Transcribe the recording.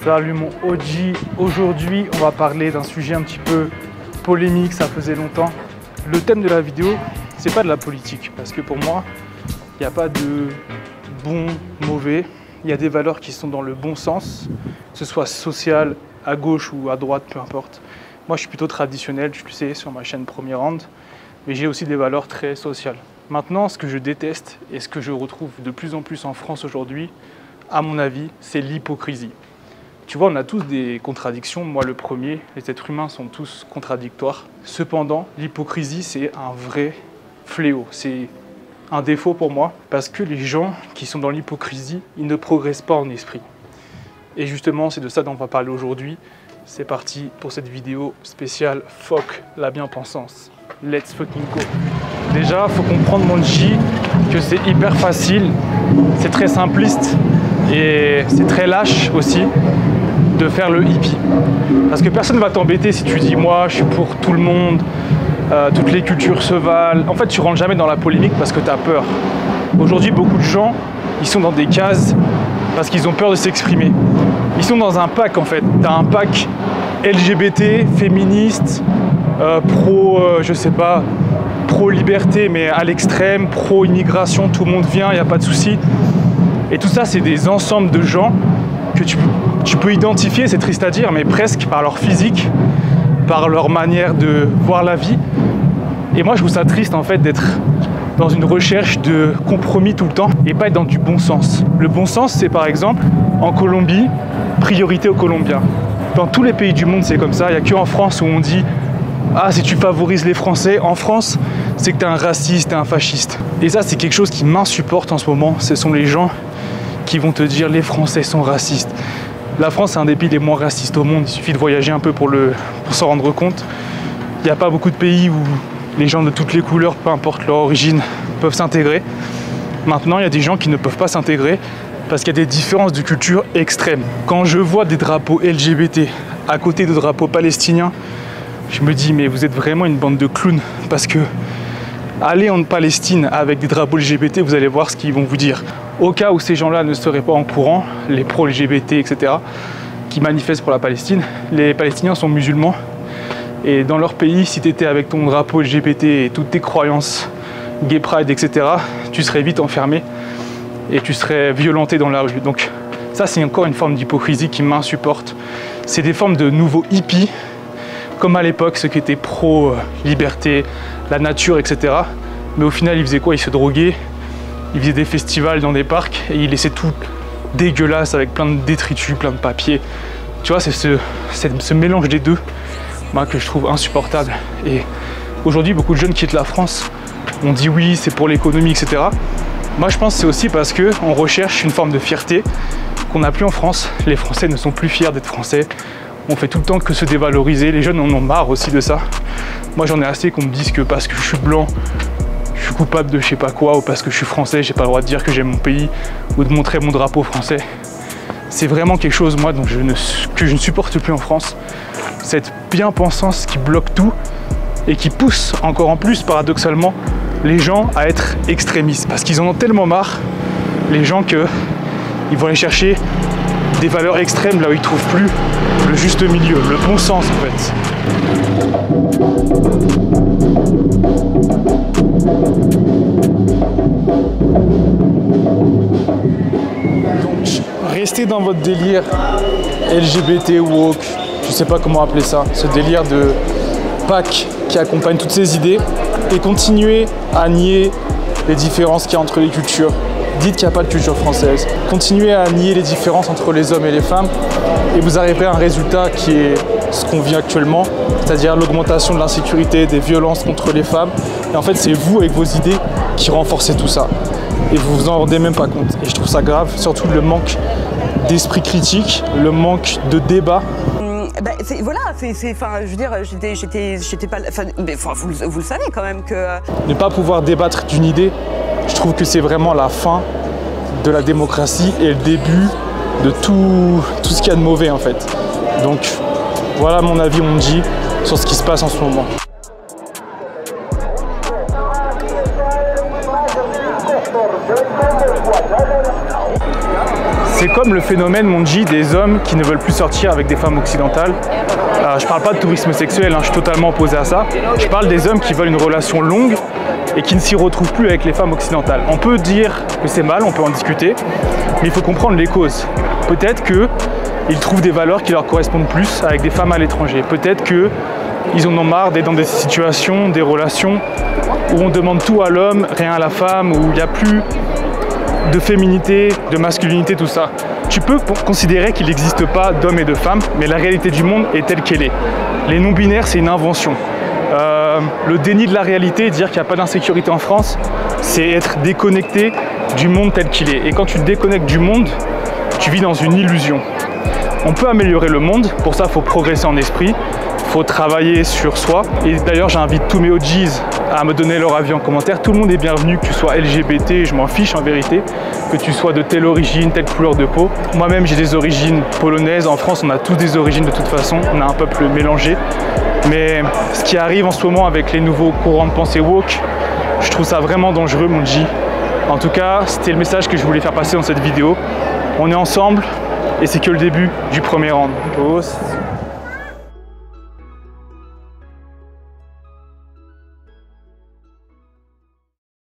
Salut mon OG, aujourd'hui on va parler d'un sujet un petit peu polémique, ça faisait longtemps. Le thème de la vidéo, c'est pas de la politique, parce que pour moi, il n'y a pas de bon, mauvais. Il y a des valeurs qui sont dans le bon sens, que ce soit social, à gauche ou à droite, peu importe. Moi je suis plutôt traditionnel, tu le sais, sur ma chaîne Premier Round, mais j'ai aussi des valeurs très sociales. Maintenant, ce que je déteste et ce que je retrouve de plus en plus en France aujourd'hui, à mon avis, c'est l'hypocrisie. Tu vois, on a tous des contradictions, moi le premier, les êtres humains sont tous contradictoires. Cependant, l'hypocrisie, c'est un vrai fléau, c'est un défaut pour moi, parce que les gens qui sont dans l'hypocrisie, ils ne progressent pas en esprit. Et justement, c'est de ça dont on va parler aujourd'hui. C'est parti pour cette vidéo spéciale Fuck la bien-pensance. Let's fucking go. Déjà, il faut comprendre, mon G, que c'est hyper facile, c'est très simpliste et c'est très lâche aussi de faire le hippie. Parce que personne ne va t'embêter si tu dis moi je suis pour tout le monde, toutes les cultures se valent. En fait, tu rentres jamais dans la polémique parce que tu as peur. Aujourd'hui, beaucoup de gens, ils sont dans des cases parce qu'ils ont peur de s'exprimer. Ils sont dans un pack en fait. Tu as un pack LGBT, féministe, je sais pas, pro-liberté mais à l'extrême, pro-immigration, tout le monde vient, il n'y a pas de souci. Et tout ça, c'est des ensembles de gens que tu peux identifier, c'est triste à dire, mais presque par leur physique, par leur manière de voir la vie. Et moi, je trouve ça triste en fait d'être dans une recherche de compromis tout le temps et pas être dans du bon sens. Le bon sens, c'est par exemple, en Colombie, priorité aux Colombiens. Dans tous les pays du monde, c'est comme ça. Il n'y a qu'en France où on dit « Ah, si tu favorises les Français, en France, c'est que tu es un raciste, tu es un fasciste. » Et ça, c'est quelque chose qui m'insupporte en ce moment. Ce sont les gens qui vont te dire « Les Français sont racistes. » La France, c'est un des pays les moins racistes au monde. Il suffit de voyager un peu pour s'en rendre compte. Il n'y a pas beaucoup de pays où les gens de toutes les couleurs, peu importe leur origine, peuvent s'intégrer. Maintenant, il y a des gens qui ne peuvent pas s'intégrer parce qu'il y a des différences de culture extrêmes. Quand je vois des drapeaux LGBT à côté de drapeaux palestiniens, je me dis, mais vous êtes vraiment une bande de clowns. Parce que allez en Palestine avec des drapeaux LGBT, vous allez voir ce qu'ils vont vous dire. Au cas où ces gens-là ne seraient pas en courant, les pro-LGBT, etc., qui manifestent pour la Palestine, les Palestiniens sont musulmans. Et dans leur pays, si tu étais avec ton drapeau LGBT et toutes tes croyances, gay pride, etc., tu serais vite enfermé et tu serais violenté dans la rue. Donc ça, c'est encore une forme d'hypocrisie qui m'insupporte. C'est des formes de nouveaux hippies, comme à l'époque, ceux qui étaient pro-liberté, la nature, etc. Mais au final, ils faisaient quoi? Ils se droguaient, ils faisaient des festivals dans des parcs et ils laissaient tout dégueulasse avec plein de détritus, plein de papier. Tu vois, c'est ce mélange des deux que je trouve insupportable. Et aujourd'hui, beaucoup de jeunes quittent la France. On dit oui, c'est pour l'économie, etc. Moi, je pense que c'est aussi parce qu'on recherche une forme de fierté qu'on n'a plus en France. Les Français ne sont plus fiers d'être Français. On fait tout le temps que se dévaloriser. Les jeunes en ont marre aussi de ça. Moi, j'en ai assez qu'on me dise que parce que je suis blanc, je suis coupable de je sais pas quoi, ou parce que je suis français, j'ai pas le droit de dire que j'aime mon pays ou de montrer mon drapeau français. C'est vraiment quelque chose, moi, que je ne supporte plus en France. Cette bien-pensance qui bloque tout et qui pousse encore en plus, paradoxalement, les gens à être extrémistes. Parce qu'ils en ont tellement marre, les gens, qu'ils vont aller chercher des valeurs extrêmes là où ils ne trouvent plus le juste milieu, le bon sens en fait. Donc, restez dans votre délire LGBT ou woke, je sais pas comment appeler ça, ce délire de pack qui accompagne toutes ces idées, et continuez à nier les différences qu'il y a entre les cultures. Dites qu'il n'y a pas de culture française. Continuez à nier les différences entre les hommes et les femmes et vous arriverez à un résultat qui est ce qu'on vit actuellement, c'est-à-dire l'augmentation de l'insécurité, des violences contre les femmes. Et en fait, c'est vous avec vos idées qui renforcez tout ça. Et vous vous en rendez même pas compte. Et je trouve ça grave, surtout le manque d'esprit critique, le manque de débat. Ben, voilà, je veux dire, j'étais pas, vous le savez quand même que... Ne pas pouvoir débattre d'une idée, je trouve que c'est vraiment la fin de la démocratie et le début de tout ce qu'il y a de mauvais en fait. Donc voilà mon avis, mon G, sur ce qui se passe en ce moment. C'est comme le phénomène, mon G, des hommes qui ne veulent plus sortir avec des femmes occidentales. Je parle pas de tourisme sexuel, hein, je suis totalement opposé à ça. Je parle des hommes qui veulent une relation longue et qui ne s'y retrouvent plus avec les femmes occidentales. On peut dire que c'est mal, on peut en discuter, mais il faut comprendre les causes. Peut-être qu'ils trouvent des valeurs qui leur correspondent plus avec des femmes à l'étranger. Peut-être qu'ils en ont marre d'être dans des situations, des relations où on demande tout à l'homme, rien à la femme, où il n'y a plus de féminité, de masculinité, tout ça. Tu peux considérer qu'il n'existe pas d'hommes et de femmes, mais la réalité du monde est telle qu'elle est. Les non-binaires, c'est une invention. Le déni de la réalité, dire qu'il n'y a pas d'insécurité en France, c'est être déconnecté du monde tel qu'il est. Et quand tu te déconnectes du monde, tu vis dans une illusion. On peut améliorer le monde, pour ça il faut progresser en esprit, il faut travailler sur soi. Et d'ailleurs j'invite tous mes OGs à me donner leur avis en commentaire. Tout le monde est bienvenu, que tu sois LGBT, je m'en fiche en vérité, que tu sois de telle origine, telle couleur de peau. Moi-même j'ai des origines polonaises, en France on a tous des origines de toute façon, on a un peuple mélangé. Mais ce qui arrive en ce moment avec les nouveaux courants de pensée woke, je trouve ça vraiment dangereux, mon G. En tout cas, c'était le message que je voulais faire passer dans cette vidéo. On est ensemble et c'est que le début du premier round.